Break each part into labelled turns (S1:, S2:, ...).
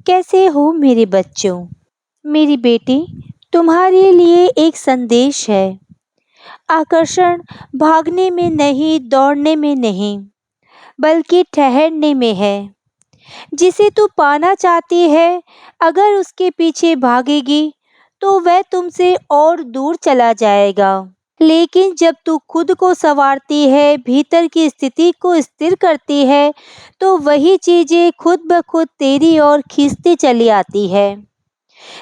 S1: कैसे हो मेरे बच्चों? मेरी बेटी, तुम्हारे लिए एक संदेश है। आकर्षण भागने में नहीं, दौड़ने में नहीं, बल्कि ठहरने में है। जिसे तू पाना चाहती है, अगर उसके पीछे भागेगी तो वह तुमसे और दूर चला जाएगा। लेकिन जब तू खुद को संवारती है, भीतर की स्थिति को स्थिर करती है, तो वही चीजें खुद ब खुद तेरी ओर खींचती चली आती है।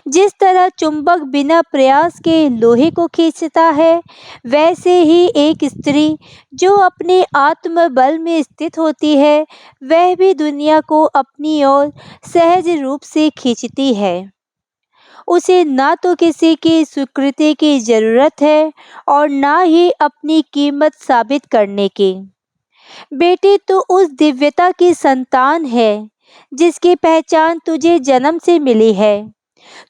S1: जिस तरह चुंबक बिना प्रयास के लोहे को खींचता है, वैसे ही एक स्त्री जो अपने आत्मबल में स्थित होती है, वह भी दुनिया को अपनी ओर सहज रूप से खींचती है। उसे ना तो किसी की स्वीकृति की जरूरत है और ना ही अपनी कीमत साबित करने की। बेटी, तू उस दिव्यता की संतान है जिसकी पहचान तुझे जन्म से मिली है।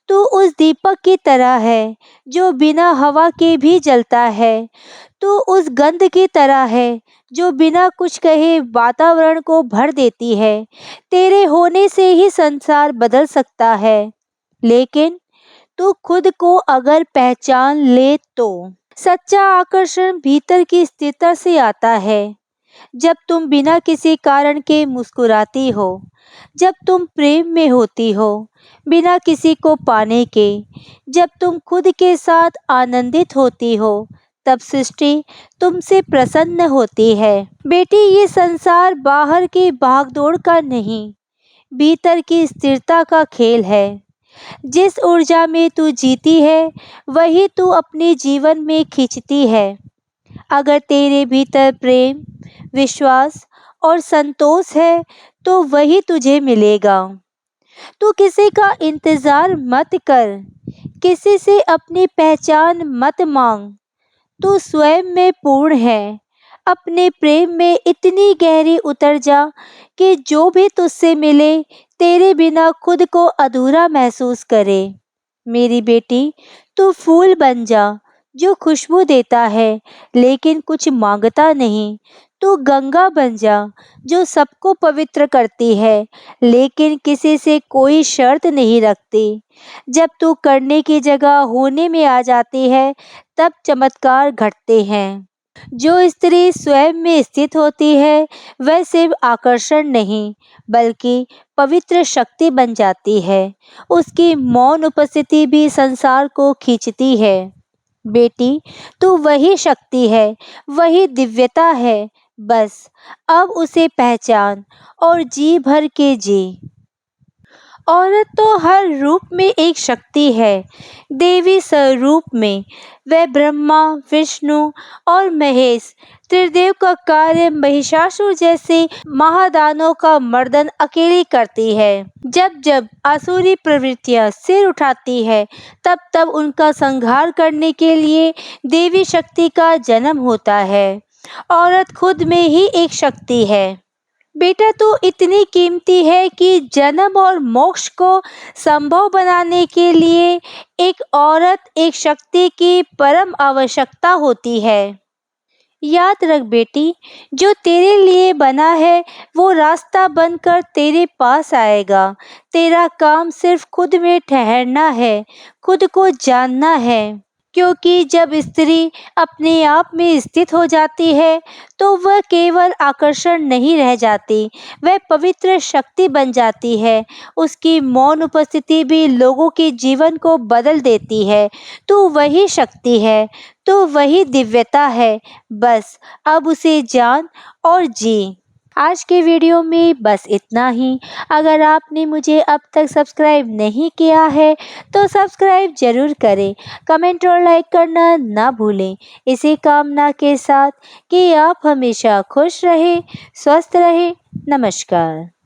S1: तू उस दीपक की तरह है जो बिना हवा के भी जलता है। तू उस गंध की तरह है जो बिना कुछ कहे वातावरण को भर देती है। तेरे होने से ही संसार बदल सकता है, लेकिन तू खुद को अगर पहचान ले तो। सच्चा आकर्षण भीतर की स्थिरता से आता है। जब तुम बिना किसी कारण के मुस्कुराती हो, जब तुम प्रेम में होती हो बिना किसी को पाने के, जब तुम खुद के साथ आनंदित होती हो, तब सृष्टि तुमसे प्रसन्न होती है। बेटी, ये संसार बाहर की भागदौड़ का नहीं, भीतर की स्थिरता का खेल है। जिस ऊर्जा में तू जीती है, वही तू अपने जीवन में खींचती है। अगर तेरे भीतर प्रेम, विश्वास और संतोष है, तो वही तुझे मिलेगा। तू किसी का इंतजार मत कर, किसी से अपनी पहचान मत मांग। तू स्वयं में पूर्ण है। अपने प्रेम में इतनी गहरी उतर जा कि जो भी तुझसे मिले, तेरे बिना खुद को अधूरा महसूस करे। मेरी बेटी, तू फूल बन जा जो खुशबू देता है लेकिन कुछ मांगता नहीं। तू गंगा बन जा जो सबको पवित्र करती है लेकिन किसी से कोई शर्त नहीं रखती। जब तू करने की जगह होने में आ जाती है, तब चमत्कार घटते हैं। जो स्त्री स्वयं में स्थित होती है, वह सिर्फ आकर्षण नहीं, बल्कि पवित्र शक्ति बन जाती है। उसकी मौन उपस्थिति भी संसार को खींचती है। बेटी, तू वही शक्ति है, वही दिव्यता है। बस अब उसे पहचान और जी भर के जी। औरत तो हर रूप में एक शक्ति है। देवी स्वरूप में वह ब्रह्मा, विष्णु और महेश त्रिदेव का कार्य महिषासुर जैसे महादानों का मर्दन अकेली करती है। जब जब आसुरी प्रवृत्तियां सिर उठाती है, तब तब उनका संहार करने के लिए देवी शक्ति का जन्म होता है। औरत खुद में ही एक शक्ति है। बेटा, तू इतनी कीमती है कि जन्म और मोक्ष को संभव बनाने के लिए एक औरत, एक शक्ति की परम आवश्यकता होती है। याद रख बेटी, जो तेरे लिए बना है वो रास्ता बनकर तेरे पास आएगा। तेरा काम सिर्फ खुद में ठहरना है, खुद को जानना है। क्योंकि जब स्त्री अपने आप में स्थित हो जाती है, तो वह केवल आकर्षण नहीं रह जाती, वह पवित्र शक्ति बन जाती है। उसकी मौन उपस्थिति भी लोगों के जीवन को बदल देती है। तो वही शक्ति है, तो वही दिव्यता है। बस अब उसे जान और जी। आज के वीडियो में बस इतना ही। अगर आपने मुझे अब तक सब्सक्राइब नहीं किया है, तो सब्सक्राइब जरूर करें। कमेंट और लाइक करना ना भूलें। इसी कामना के साथ कि आप हमेशा खुश रहें, स्वस्थ रहें। नमस्कार।